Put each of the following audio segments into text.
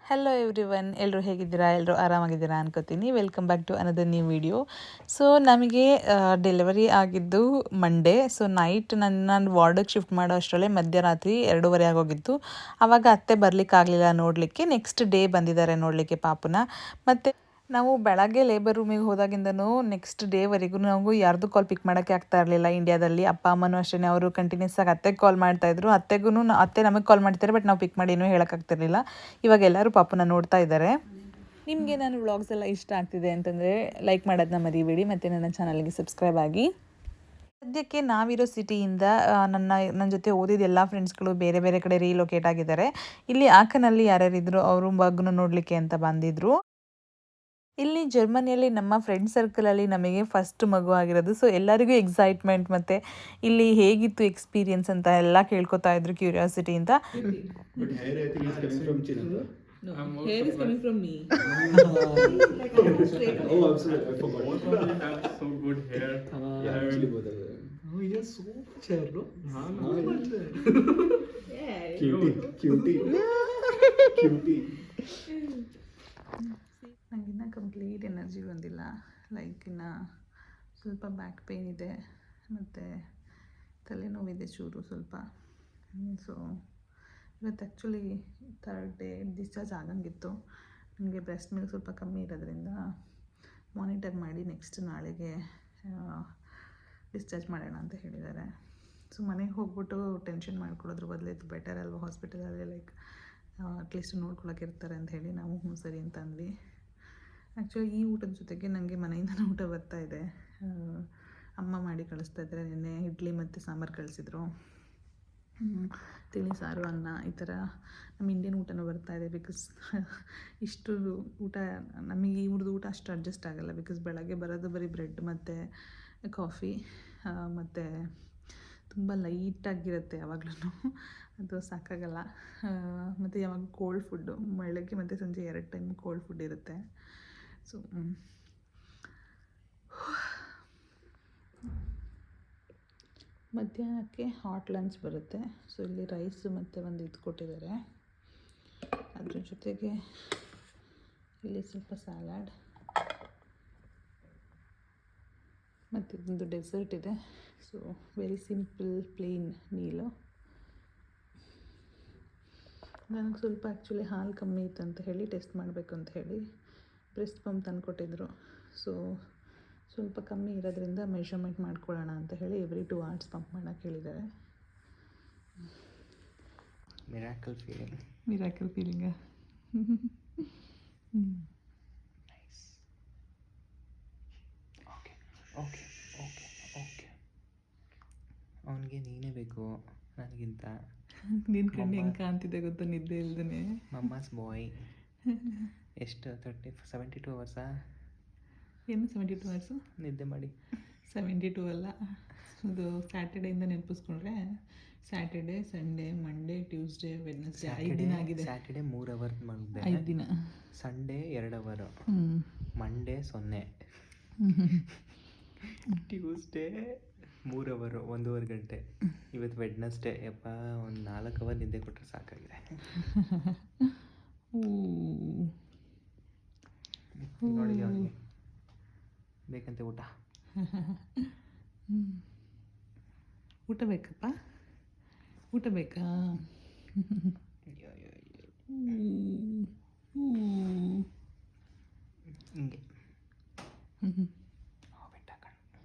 Hello everyone, ಎಲ್ಲರೂ ಹೇಗಿದ್ದೀರಾ? ಎಲ್ಲರೂ ಆರಾಮಾಗಿದ್ದೀರಾ ಅನ್ಕೋತೀನಿ. Welcome back to another new video. So ನಮಗೆ ಡೆಲಿವರಿ ಆಗಿದ್ದು ಮಂಡೇ. ಸೊ ನೈಟ್ ನನ್ನ ವಾರ್ಡಿಗೆ ಶಿಫ್ಟ್ ಮಾಡೋ ಅಷ್ಟರಲ್ಲೇ ಮಧ್ಯರಾತ್ರಿ 2:30 ಆಗೋಗಿತ್ತು. ಆವಾಗ ಅತ್ತೆ ಬರಲಿಕ್ಕಾಗಲಿಲ್ಲ ನೋಡಲಿಕ್ಕೆ. ನೆಕ್ಸ್ಟ್ ಡೇ ಬಂದಿದ್ದಾರೆ ನೋಡಲಿಕ್ಕೆ ಪಾಪುನ. ಮತ್ತು ನಾವು ಬೆಳಗ್ಗೆ ಲೇಬರ್ ರೂಮಿಗೆ ಹೋದಾಗಿಂದನೂ ನೆಕ್ಸ್ಟ್ ಡೇವರೆಗೂ ನಾವು ಯಾರ್ದು ಕಾಲ್ ಪಿಕ್ ಮಾಡೋಕ್ಕೆ ಆಗ್ತಾ ಇರಲಿಲ್ಲ ಇಂಡಿಯಾದಲ್ಲಿ. ಅಪ್ಪ ಅಮ್ಮನೂ ಅಷ್ಟೇ, ಅವರು ಕಂಟಿನ್ಯೂಸ್ ಆಗಿ ಅತ್ತೆಗೆ ಕಾಲ್ ಮಾಡ್ತಾಯಿದ್ರು. ಅತ್ತೆ ನಮಗೆ ಕಾಲ್ ಮಾಡ್ತಾರೆ, ಬಟ್ ನಾವು ಪಿಕ್ ಮಾಡಿ ಏನೂ ಹೇಳೋಕ್ಕಾಗ್ತಿರ್ಲಿಲ್ಲ. ಇವಾಗ ಎಲ್ಲರೂ ಪಾಪುನ ನೋಡ್ತಾ ಇದ್ದಾರೆ. ನಿಮಗೆ ನಾನು ವ್ಲಾಗ್ಸ್ ಎಲ್ಲ ಇಷ್ಟ ಆಗ್ತಿದೆ ಅಂತಂದರೆ ಲೈಕ್ ಮಾಡೋದನ್ನ ಮರಿಬೇಡಿ, ಮತ್ತು ನನ್ನ ಚಾನಲ್ಗೆ ಸಬ್ಸ್ಕ್ರೈಬ್ ಆಗಿ. ಸದ್ಯಕ್ಕೆ ನಾವಿರೋ ಸಿಟಿಯಿಂದ ನನ್ನ ಜೊತೆ ಓದಿದ ಎಲ್ಲ ಫ್ರೆಂಡ್ಸ್ಗಳು ಬೇರೆ ಬೇರೆ ಕಡೆ ರೀಲೊಕೇಟ್ ಆಗಿದ್ದಾರೆ. ಇಲ್ಲಿ ಆಕನಲ್ಲಿ ಯಾರ್ಯಾರಿದ್ರು ಅವರು ಮಗನ ನೋಡಲಿಕ್ಕೆ ಅಂತ ಬಂದಿದ್ದರು. ಇಲ್ಲಿ ಜರ್ಮನಿಯಲ್ಲಿ ನಮ್ಮ ಫ್ರೆಂಡ್ ಸರ್ಕಲಲ್ಲಿ ನಮಗೆ ಫಸ್ಟ್ ಮಗು ಆಗಿರೋದು. ಸೊ ಎಲ್ಲರಿಗೂ ಎಕ್ಸೈಟ್ಮೆಂಟ್, ಮತ್ತು ಇಲ್ಲಿ ಹೇಗಿತ್ತು ಎಕ್ಸ್ಪೀರಿಯನ್ಸ್ ಅಂತ ಎಲ್ಲ ಕೇಳ್ಕೊತಾ ಇದ್ರು ಕ್ಯೂರಿಯಾಸಿಟಿಯಿಂದ. Hair is coming from me. Oh, absolutely. I forgot. So good hair. Yeah, actually both of them. Oh, he has so much hair, no? No, much hair. Cutie. Cutie. ನನಗಿನ್ನ complete energy ಬಂದಿಲ್ಲ. Like ಇನ್ನು ಸ್ವಲ್ಪ back pain ಇದೆ, ಮತ್ತು ತಲೆನೋವಿದೆ ಚೂರು ಸ್ವಲ್ಪ. So ಇವತ್ತು actually 3rd day discharge ಆಗಂಗಿತ್ತು. ನನಗೆ ಬ್ರೆಸ್ಟ್ ಮಿಲ್ಕ್ ಸ್ವಲ್ಪ ಕಮ್ಮಿ ಇರೋದ್ರಿಂದ ಮಾನಿಟರ್ ಮಾಡಿ ನೆಕ್ಸ್ಟ್ ನಾಳೆಗೆ ಡಿಸ್ಚಾರ್ಜ್ ಮಾಡೋಣ ಅಂತ ಹೇಳಿದ್ದಾರೆ. ಸೊ ಮನೆಗೆ ಹೋಗ್ಬಿಟ್ಟು ಟೆನ್ಷನ್ ಮಾಡ್ಕೊಳ್ಳೋದ್ರ ಬದಲು ಇದು ಬೆಟರ್ ಅಲ್ವಾ, ಹಾಸ್ಪಿಟಲಲ್ಲಿ ಲೈಕ್ ಅಟ್ಲೀಸ್ಟ್ ನೋಡ್ಕೊಳಕ್ಕೆ ಇರ್ತಾರೆ ಅಂತ ಹೇಳಿ ನಾವು ಸರಿ ಅಂತ ಅಂದ್ವಿ. ಆ್ಯಕ್ಚುಲಿ ಈ ಊಟದ ಜೊತೆಗೆ ನನಗೆ ಮನೆಯಿಂದನೇ ಊಟ ಬರ್ತಾಯಿದೆ. ಅಮ್ಮ ಮಾಡಿ ಕಳಿಸ್ತಾ ಇದ್ದಾರೆ. ನೆನ್ನೆ ಇಡ್ಲಿ ಮತ್ತು ಸಾಂಬಾರು ಕಳಿಸಿದ್ರು. ತಿಳಿ ಸಾರು, ಅನ್ನ, ಈ ಥರ ನಮ್ಮ ಇಂಡಿಯನ್ ಊಟನೂ ಬರ್ತಾಯಿದೆ. ಬಿಕಾಸ್ ಇಷ್ಟು ಊಟ ನಮಗೆ ಇವ್ರದ್ದು ಊಟ ಅಷ್ಟು ಅಡ್ಜಸ್ಟ್ ಆಗೋಲ್ಲ. ಬಿಕಾಸ್ ಬೆಳಗ್ಗೆ ಬರೋದು ಬರೀ ಬ್ರೆಡ್ ಮತ್ತು ಕಾಫಿ, ಮತ್ತು ತುಂಬ ಲೈಟಾಗಿರುತ್ತೆ ಯಾವಾಗಲೂ. ಅದು ಸಾಕಾಗಲ್ಲ. ಮತ್ತು ಯಾವಾಗ ಕೋಲ್ಡ್ ಫುಡ್ಡು ಬೆಳಗ್ಗೆ ಮತ್ತು ಸಂಜೆ 2 ಟೈಮ್ ಕೋಲ್ಡ್ ಫುಡ್ ಇರುತ್ತೆ. ಸೊ ಮಧ್ಯಾಹ್ನಕ್ಕೆ ಹಾಟ್ ಲಂಚ್ ಬರುತ್ತೆ. ಸೊ ಇಲ್ಲಿ ರೈಸು ಮತ್ತು ಒಂದು ಇದು ಕೊಟ್ಟಿದ್ದಾರೆ. ಅದ್ರ ಜೊತೆಗೆ ಇಲ್ಲಿ ಸ್ವಲ್ಪ ಸ್ಯಾಲಾಡ್ ಮತ್ತು ಇದೊಂದು ಡೆಸರ್ಟ್ ಇದೆ. So very simple plane meal. ನನಗೆ ಸ್ವಲ್ಪ ಆ್ಯಕ್ಚುಲಿ ಹಾಲು ಕಮ್ಮಿ ಇತ್ತು ಅಂತ ಹೇಳಿ ಟೆಸ್ಟ್ ಮಾಡಬೇಕು ಅಂತ ಹೇಳಿ ಬ್ರೆಸ್ಟ್ ಪಂಪ್ ತಂದುಕೊಟ್ಟಿದ್ರು. ಸೊ ಸ್ವಲ್ಪ ಕಮ್ಮಿ ಇರೋದ್ರಿಂದ ಮೆಷರ್ಮೆಂಟ್ ಮಾಡ್ಕೊಳ್ಳೋಣ ಅಂತ ಹೇಳಿ ಎವ್ರಿ 2 hours ಪಂಪ್ ಮಾಡೋಕ್ಕೆ ಹೇಳಿದ್ದಾರೆ. Miracle feeling. Nice. Okay. ಅವನಿಗೆ ನೀನೇ ಬೇಕು ನನಗಿಂತ. ನಿನ್ನ ಕಣ್ಣು ಹೆಂಗೆ ಕಾಣ್ತಿದೆ ಗೊತ್ತಾ ನಿದ್ದೆ ಇಲ್ದೇ. ಮಮ್ಮಸ್ ಬಾಯ್. ಎಷ್ಟು 72 hours ಏನು 72 hours ನಿದ್ದೆ ಮಾಡಿ? 72 ಅಲ್ಲ, ಅದು ಸ್ಯಾಟರ್ಡೇಯಿಂದ ನೆನಪಿಸ್ಕೊಂಡ್ರೆ Saturday, Sunday, Monday, Tuesday, Wednesday 5 ದಿನ ಆಗಿದೆ. ಸ್ಯಾಟರ್ಡೇ 3 hour ಮಾಡಿದೆ. 5 ದಿನ. Sunday 2 hour. Monday 0. Tuesday 3 hour, 1.5 ಗಂಟೆ. ಇವತ್ತು ವೆಡ್ನೆಸ್ಡೇ. ಯಪ್ಪ, ಒಂದು 4 hour ನಿದ್ದೆ ಕೊಟ್ಟರೆ ಸಾಕಾಗಿದೆ. ನೋಡಿ ಅವನಿಗೆ ಬೇಕಂತೆ ಊಟ. ಊಟ ಬೇಕಪ್ಪ, ಊಟ ಬೇಕಾ? ಹಿಂಗೆ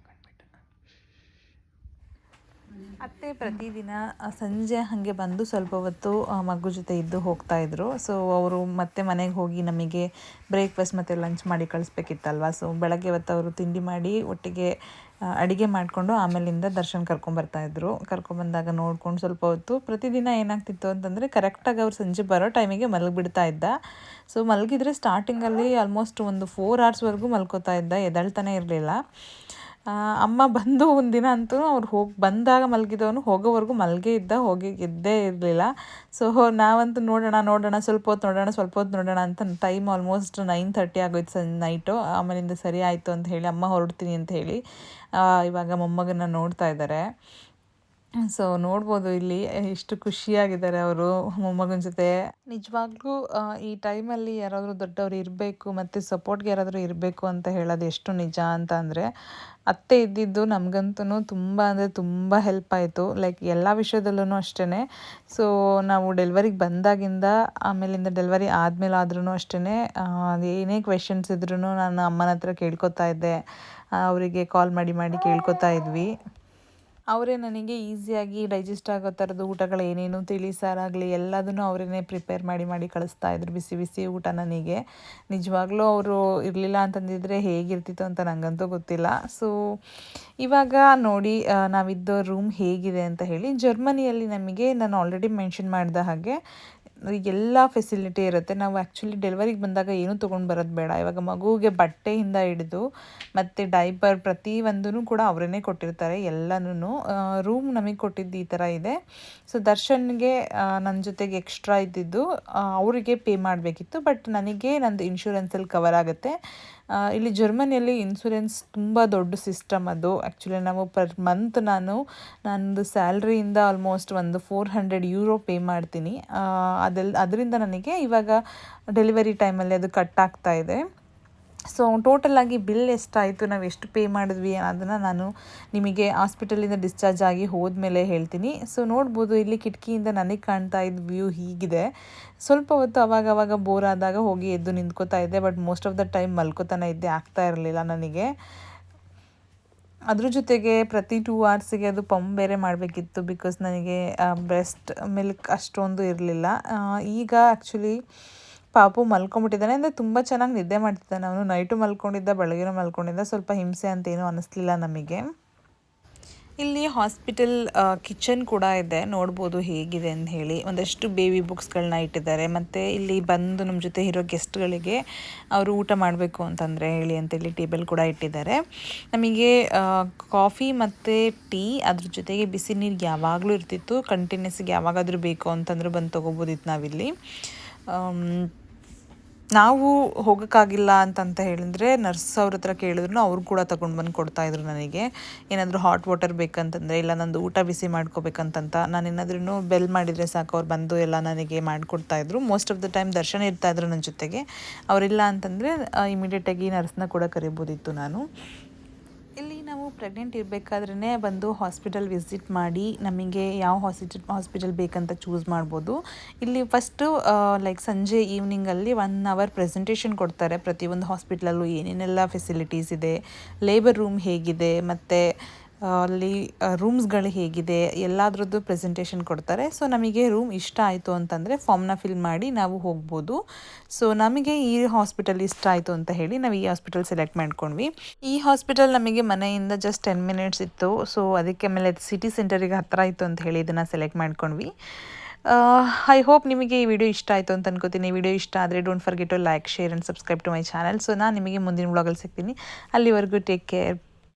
ಅತ್ತೆ ಪ್ರತಿದಿನ ಸಂಜೆ ಹಾಗೆ ಬಂದು ಸ್ವಲ್ಪ ಹೊತ್ತು ಮಗು ಜೊತೆ ಇದ್ದು ಹೋಗ್ತಾಯಿದ್ರು. ಸೊ ಅವರು ಮತ್ತೆ ಮನೆಗೆ ಹೋಗಿ ನಮಗೆ ಬ್ರೇಕ್ಫಾಸ್ಟ್ ಮತ್ತು ಲಂಚ್ ಮಾಡಿ ಕಳಿಸ್ಬೇಕಿತ್ತಲ್ವ. ಸೊ ಬೆಳಗ್ಗೆ ಹೊತ್ತು ಅವರು ತಿಂಡಿ ಮಾಡಿ ಒಟ್ಟಿಗೆ ಅಡುಗೆ ಮಾಡಿಕೊಂಡು ಆಮೇಲಿಂದ ದರ್ಶನ್ ಕರ್ಕೊಂಬರ್ತಾಯಿದ್ರು. ಕರ್ಕೊಂಬಂದಾಗ ನೋಡ್ಕೊಂಡು ಸ್ವಲ್ಪ ಹೊತ್ತು ಪ್ರತಿದಿನ ಏನಾಗ್ತಿತ್ತು ಅಂತಂದರೆ ಕರೆಕ್ಟಾಗಿ ಅವ್ರು ಸಂಜೆ ಬರೋ ಟೈಮಿಗೆ ಮಲಗಿಬಿಡ್ತಾ ಇದ್ದ. ಸೊ ಮಲಗಿದ್ರೆ ಸ್ಟಾರ್ಟಿಂಗಲ್ಲಿ ಆಲ್ಮೋಸ್ಟ್ ಒಂದು 4 hours ಮಲ್ಕೋತಾ ಇದ್ದ, ಎದ್ದೇಳ್ತಾನೆ ಇರಲಿಲ್ಲ. ಅಮ್ಮ ಬಂದು ಒಂದಿನ ಅಂತೂ ಅವ್ರು ಬಂದಾಗ ಮಲಗಿದವನು ಹೋಗೋವರೆಗೂ ಮಲಗೇ ಇದ್ದ, ಎದ್ದೇ ಇರಲಿಲ್ಲ. ಸೊ ನಾವಂತೂ ನೋಡೋಣ ಸ್ವಲ್ಪ ಹೊತ್ತು ನೋಡೋಣ ಅಂತ ಟೈಮ್ ಆಲ್ಮೋಸ್ಟ್ 9:30 ಆಗೋಯ್ತು ನೈಟು. ಆಮೇಲಿಂದ ಸರಿ ಆಯಿತು ಅಂತ ಹೇಳಿ ಅಮ್ಮ ಹೊರಡ್ತೀನಿ ಅಂತ ಹೇಳಿ ಇವಾಗ ಮೊಮ್ಮಗನ್ನ ನೋಡ್ತಾ ಇದ್ದಾರೆ. ಸೊ ನೋಡ್ಬೋದು ಇಲ್ಲಿ ಎಷ್ಟು ಖುಷಿಯಾಗಿದ್ದಾರೆ ಅವರು ಮೊಮ್ಮಗನ ಜೊತೆ. ನಿಜವಾಗ್ಲೂ ಈ ಟೈಮಲ್ಲಿ ಯಾರಾದರೂ ದೊಡ್ಡವರು ಇರಬೇಕು ಮತ್ತು ಸಪೋರ್ಟ್ಗೆ ಯಾರಾದರೂ ಇರಬೇಕು ಅಂತ ಹೇಳೋದು ಎಷ್ಟು ನಿಜ ಅಂತ ಅಂದರೆ, ಅತ್ತೆ ಇದ್ದಿದ್ದು ನಮಗಂತೂ ತುಂಬ ಅಂದರೆ ತುಂಬ ಹೆಲ್ಪ್ ಆಯಿತು. ಲೈಕ್ ಎಲ್ಲ ವಿಷಯದಲ್ಲೂ ಅಷ್ಟೇ. ಸೊ ನಾವು ಡೆಲಿವರಿಗೆ ಬಂದಾಗಿಂದ ಆಮೇಲಿಂದ ಡೆಲಿವರಿ ಆದಮೇಲಾದ್ರೂ ಅಷ್ಟೇ, ಏನೇ ಕ್ವೆಶನ್ಸ್ ಇದ್ರೂ ನಾನು ಅಮ್ಮನ ಹತ್ರ ಕೇಳ್ಕೊತಾ ಇದ್ದೆ. ಅವರಿಗೆ ಕಾಲ್ ಮಾಡಿ ಮಾಡಿ ಕೇಳ್ಕೊತಾ ಇದ್ವಿ. ಅವರೇ ನನಗೆ ಈಸಿಯಾಗಿ ಡೈಜೆಸ್ಟ್ ಆಗೋ ಥರದ್ದು ಊಟಗಳು ಏನೇನು ತಿಳಿ ಸಾರಾಗಲಿ ಎಲ್ಲದನ್ನು ಅವರೇ ಪ್ರಿಪೇರ್ ಮಾಡಿ ಮಾಡಿ ಕಳಿಸ್ತಾಯಿದ್ರು, ಬಿಸಿ ಬಿಸಿ ಊಟ ನನಗೆ. ನಿಜವಾಗ್ಲೂ ಅವರು ಇರಲಿಲ್ಲ ಅಂತಂದಿದ್ರೆ ಹೇಗಿರ್ತಿತ್ತು ಅಂತ ನನಗಂತೂ ಗೊತ್ತಿಲ್ಲ. ಸೊ ಇವಾಗ ನೋಡಿ ನಾವಿದ್ದ ರೂಮ್ ಹೇಗಿದೆ ಅಂತ ಹೇಳಿ. ಜರ್ಮನಿಯಲ್ಲಿ ನಮಗೆ ನಾನು ಆಲ್ರೆಡಿ ಮೆನ್ಷನ್ ಮಾಡಿದ ಹಾಗೆ ಎಲ್ಲ ಫೆಸಿಲಿಟಿ ಇರುತ್ತೆ. ನಾವು ಆ್ಯಕ್ಚುಲಿ ಡೆಲಿವರಿಗೆ ಬಂದಾಗ ಏನೂ ತೊಗೊಂಡು ಬರೋದು ಬೇಡ. ಇವಾಗ ಮಗುವಿಗೆ ಬಟ್ಟೆಯಿಂದ ಹಿಡಿದು ಮತ್ತು ಡೈಪರ್ ಪ್ರತಿಯೊಂದೂ ಕೂಡ ಅವರೇ ಕೊಟ್ಟಿರ್ತಾರೆ ಎಲ್ಲನೂ. ರೂಮ್ ನಮಗೆ ಕೊಟ್ಟಿದ್ದು ಈ ಥರ ಇದೆ. ಸೊ ದರ್ಶನ್ಗೆ ನನ್ನ ಜೊತೆಗೆ ಎಕ್ಸ್ಟ್ರಾ ಇದ್ದಿದ್ದು ಅವರಿಗೆ ಪೇ ಮಾಡಬೇಕಿತ್ತು, ಬಟ್ ನನಗೆ ನಂದು ಇನ್ಶೂರೆನ್ಸಲ್ಲಿ ಕವರ್ ಆಗುತ್ತೆ. ಇಲ್ಲಿ ಜರ್ಮನಿಯಲ್ಲಿ ಇನ್ಶೂರೆನ್ಸ್ ತುಂಬ ದೊಡ್ಡ ಸಿಸ್ಟಮ್ ಅದು. ಆ್ಯಕ್ಚುಲಿ ನಾವು ಪರ್ ಮಂತ್ ನಂದು ಸ್ಯಾಲ್ರಿಯಿಂದ ಆಲ್ಮೋಸ್ಟ್ ಒಂದು €400 ಪೇ ಮಾಡ್ತೀನಿ. ಅದರಿಂದ ನನಗೆ ಇವಾಗ ಡೆಲಿವರಿ ಟೈಮಲ್ಲಿ ಅದು ಕಟ್ ಆಗ್ತಾ ಇದೆ. ಸೊ ಟೋಟಲಾಗಿ ಬಿಲ್ ಎಷ್ಟಾಯಿತು, ನಾವು ಎಷ್ಟು ಪೇ ಮಾಡಿದ್ವಿ ಅದನ್ನು ನಾನು ನಿಮಗೆ ಹಾಸ್ಪಿಟಲಿಂದ ಡಿಸ್ಚಾರ್ಜ್ ಆಗಿ ಹೋದ್ಮೇಲೆ ಹೇಳ್ತೀನಿ. ಸೊ ನೋಡ್ಬೋದು ಇಲ್ಲಿ ಕಿಟಕಿಯಿಂದ ನನಗೆ ಕಾಣ್ತಾ ಇದ್ದ ವ್ಯೂ ಹೀಗಿದೆ. ಸ್ವಲ್ಪ ಹೊತ್ತು ಅವಾಗ ಬೋರ್ ಆದಾಗ ಹೋಗಿ ಎದ್ದು ನಿಂತ್ಕೋತಾ ಇದ್ದೆ, but most of the time ಮಲ್ಕೋತಾನೆ ಇದ್ದೆ, ಆಗ್ತಾ ಇರಲಿಲ್ಲ ನನಗೆ. ಅದ್ರ ಜೊತೆಗೆ ಪ್ರತಿ 2 ಅವರ್ಸಿಗೆ ಅದು ಪಂಪ್ ಬೇರೆ ಮಾಡಬೇಕಿತ್ತು, ಬಿಕಾಸ್ ನನಗೆ ಬ್ರೆಸ್ಟ್ ಮಿಲ್ಕ್ ಅಷ್ಟೊಂದು ಇರಲಿಲ್ಲ. ಈಗ ಆ್ಯಕ್ಚುಲಿ ಪಾಪು ಮಲ್ಕೊಂಬಿಟ್ಟಿದ್ದಾನೆ. ಅಂದರೆ ತುಂಬ ಚೆನ್ನಾಗಿ ನಿದ್ದೆ ಮಾಡ್ತಿದ್ದಾನೆ ಅವನು. ನೈಟು ಮಲ್ಕೊಂಡಿದ್ದ, ಬೆಳಗ್ಗೆನೂ ಮಲ್ಕೊಂಡಿದ್ದ. ಸ್ವಲ್ಪ ಹಿಂಸೆ ಅಂತೇನೂ ಅನ್ನಿಸ್ಲಿಲ್ಲ ನಮಗೆ. ಇಲ್ಲಿ ಹಾಸ್ಪಿಟಲ್ ಕಿಚನ್ ಕೂಡ ಇದೆ, ನೋಡ್ಬೋದು ಹೇಗಿದೆ ಅಂತ ಹೇಳಿ. ಒಂದಷ್ಟು ಬೇಬಿ ಬುಕ್ಸ್ಗಳನ್ನ ಇಟ್ಟಿದ್ದಾರೆ. ಮತ್ತು ಇಲ್ಲಿ ಬಂದು ನಮ್ಮ ಜೊತೆ ಇರೋ ಗೆಸ್ಟ್ಗಳಿಗೆ ಅವರು ಊಟ ಮಾಡಬೇಕು ಅಂತಂದರೆ ಹೇಳಿ ಅಂತೇಳಿ ಟೇಬಲ್ ಕೂಡ ಇಟ್ಟಿದ್ದಾರೆ. ನಮಗೆ ಕಾಫಿ ಮತ್ತು ಟೀ, ಅದ್ರ ಜೊತೆಗೆ ಬಿಸಿ ನೀರು ಯಾವಾಗಲೂ ಇರ್ತಿತ್ತು. ಕಂಟಿನ್ಯೂಸ್ಗೆ ಯಾವಾಗಾದರೂ ಬೇಕು ಅಂತಂದ್ರೆ ಬಂದು ತೊಗೋಬೋದಿತ್ತು ನಾವಿಲ್ಲಿ. ನಾವು ಹೋಗೋಕ್ಕಾಗಿಲ್ಲ ಅಂತಂತ ಹೇಳಿದ್ರೆ ನರ್ಸ್ ಅವ್ರ ಹತ್ರ ಕೇಳಿದ್ರು ಅವ್ರು ಕೂಡ ತೊಗೊಂಡು ಬಂದು ಕೊಡ್ತಾಯಿದ್ರು ನನಗೆ. ಏನಾದರೂ ಹಾಟ್ ವಾಟರ್ ಬೇಕಂತಂದರೆ, ಇಲ್ಲ ನಂದು ಊಟ ಬಿಸಿ ಮಾಡ್ಕೋಬೇಕಂತಂತ ನಾನೇನಾದ್ರೂ ಬೆಲ್ ಮಾಡಿದರೆ ಸಾಕು, ಅವ್ರು ಬಂದು ಎಲ್ಲ ನನಗೆ ಮಾಡಿಕೊಡ್ತಾಯಿದ್ರು. ಮೋಸ್ಟ್ ಆಫ್ ದ ಟೈಮ್ ದರ್ಶನ ಇರ್ತಾಯಿದ್ರು ನನ್ನ ಜೊತೆಗೆ. ಅವರಿಲ್ಲ ಅಂತಂದರೆ ಇಮಿಡಿಯೇಟಾಗಿ ನರ್ಸ್ನ ಕೂಡ ಕರಿಬೋದಿತ್ತು ನಾನು. ಇಲ್ಲಿ ನಾವು ಪ್ರೆಗ್ನೆಂಟ್ ಇರಬೇಕಾದ್ರೇ ಬಂದು ಹಾಸ್ಪಿಟಲ್ ವಿಸಿಟ್ ಮಾಡಿ ನಮಗೆ ಯಾವ ಹಾಸ್ಪಿಟಲ್ ಬೇಕಂತ ಚೂಸ್ ಮಾಡ್ಬೋದು. ಇಲ್ಲಿ ಫಸ್ಟು ಲೈಕ್ ಸಂಜೆ ಈವ್ನಿಂಗಲ್ಲಿ 1 ಅವರ್ ಪ್ರೆಸೆಂಟೇಷನ್ ಕೊಡ್ತಾರೆ. ಪ್ರತಿಯೊಂದು ಹಾಸ್ಪಿಟ್ಲಲ್ಲೂ ಏನೇನೆಲ್ಲ ಫೆಸಿಲಿಟೀಸ್ ಇದೆ, ಲೇಬರ್ ರೂಮ್ ಹೇಗಿದೆ, ಮತ್ತು ಅಲ್ಲಿ ರೂಮ್ಸ್ಗಳು ಹೇಗಿದೆ, ಎಲ್ಲದ್ರದ್ದು ಪ್ರೆಸೆಂಟೇಷನ್ ಕೊಡ್ತಾರೆ. ಸೊ ನಮಗೆ ರೂಮ್ ಇಷ್ಟ ಆಯಿತು ಅಂತಂದರೆ ಫಾರ್ಮ್ನ ಫಿಲ್ ಮಾಡಿ ನಾವು ಹೋಗ್ಬೋದು. ಸೊ ನಮಗೆ ಈ ಹಾಸ್ಪಿಟಲ್ ಇಷ್ಟ ಆಯಿತು ಅಂತ ಹೇಳಿ ನಾವು ಈ ಹಾಸ್ಪಿಟಲ್ ಸೆಲೆಕ್ಟ್ ಮಾಡ್ಕೊಂಡ್ವಿ. ಈ ಹಾಸ್ಪಿಟಲ್ ನಮಗೆ ಮನೆಯಿಂದ ಜಸ್ಟ್ 10 ಮಿನಿಟ್ಸ್ ಇತ್ತು. ಸೊ ಅದಕ್ಕೆ ಆಮೇಲೆ ಸಿಟಿ ಸೆಂಟರಿಗೆ ಹತ್ತಿರ ಇತ್ತು ಅಂತ ಹೇಳಿ ಇದನ್ನು ಸೆಲೆಕ್ಟ್ ಮಾಡ್ಕೊಂಡ್ವಿ. ಐ ಹೋಪ್ ನಿಮಗೆ ಈ ವಿಡಿಯೋ ಇಷ್ಟ ಆಯಿತು ಅಂತ ಅನ್ಕೋತೀನಿ. ಈ ವಿಡಿಯೋ ಇಷ್ಟ ಆದರೆ don't forget to like, share and subscribe to my channel. So ನಾನು ನಿಮಗೆ ಮುಂದಿನ ವ್ಲಾಗಲ್ಲಿ ಸಿಗ್ತೀನಿ. ಅಲ್ಲಿವರೆಗೂ ಟೇಕ್ ಕೇರ್.